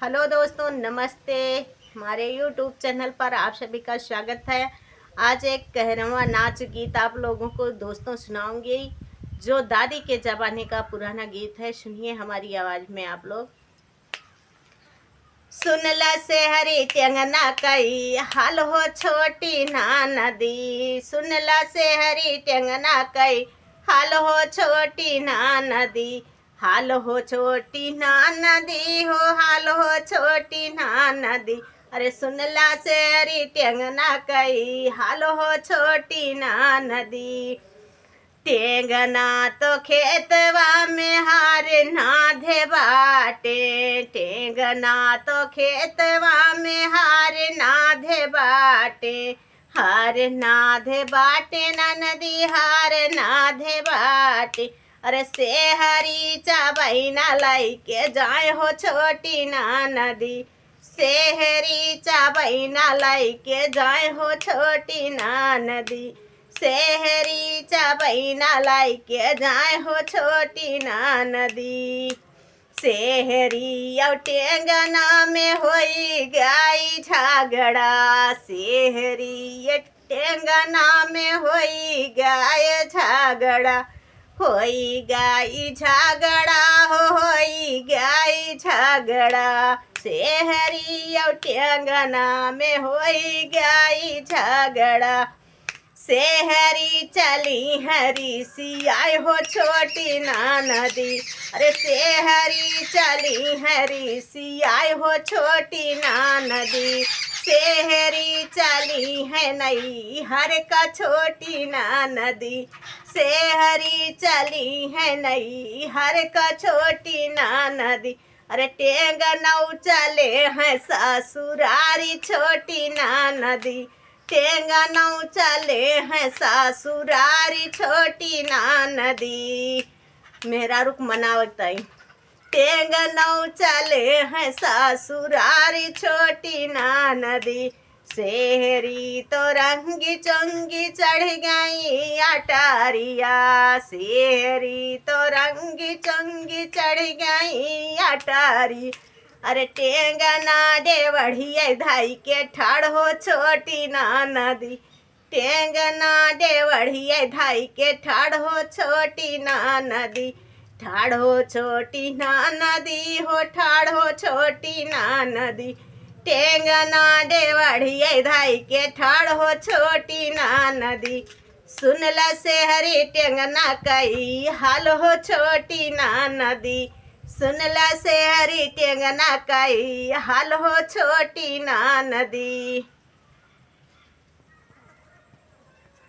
Hello दोस्तों, नमस्ते। हमारे यूट्यूब चैनल पर आप सभी का स्वागत है। आज एक कहरवा नाच गीत आप लोगों को दोस्तों सुनाऊंगी, जो दादी के ज़माने का पुराना गीत है। सुनिए हमारी आवाज़ में आप लोग। सुनला से हरी टेंगना कई हाल हो छोटी ना नदी, सुनला से हरी टेंगना कई हाल हो छोटी ना नदी, हाल हो छोटी ना नदी हो, हाल हो छोटी ना नदी। अरे सुनला से हरी टेंगना कई हाल हो छोटी ना नदी। टेंगना तो खेतवा में हार नाधे बाटे, टेंगना तो खेतवा में हार नाधे बाटे, हार नाधे बाटे ना नदी हार नाधे बाटे। अरे से हरी चाबैना लाई के जाए हो छोटी ना नदी, सेहरी चाबैना लाई के जाए हो छोटी ना नदी, सेहरी चाबैना लाई के जाए हो छोटी ना नदी। सेहरी और टेंगना में होई गाई झगड़ा, सेहरी टेंगना में होई गाय झगड़ा, होई गाई झगड़ा हो, होई गाई झगड़ा। सेहरी और टेंगना में होई गाई झगड़ा, सेहरी चली हरी सियाई हो छोटी ना नदी। अरे सेहरी चली हरी सियाई हो छोटी ना नदी, सेहरी चली है नई हर का छोटी ना नदी, सेहरी चली है नई हर का छोटी ना नदी। अरे टेंगनौ चले हैं ससुरारी छोटी ना नदी, टेंगनौ चले हैं ससुरारी छोटी ना नदी। मेरा रुक मनावताई। टेंगनौ चले हैं ससुरारी छोटी ना नदी, सेहरी तो रंगी चंगी चढ़ गई अटारिया, सेहरी तो रंगी चंगी चढ़ गई अटारी। अरे टेंगना डेवढ़िया धाई के ठाड़ हो छोटी ना नदी, टेंगना डेवढ़िया धाई के ठाड़ हो छोटी ना नदी, ठाड़ हो छोटी ना नदी हो, ठाड़ हो छोटी ना नदी। टेंगना डेवढ़िया धाई के ठाड़ हो छोटी ना नदी, सुनला से हरी टेंगना कई हाल हो छोटी ना नदी, सुनला से हरी टेंगना कई हाल हो छोटी ना नदी।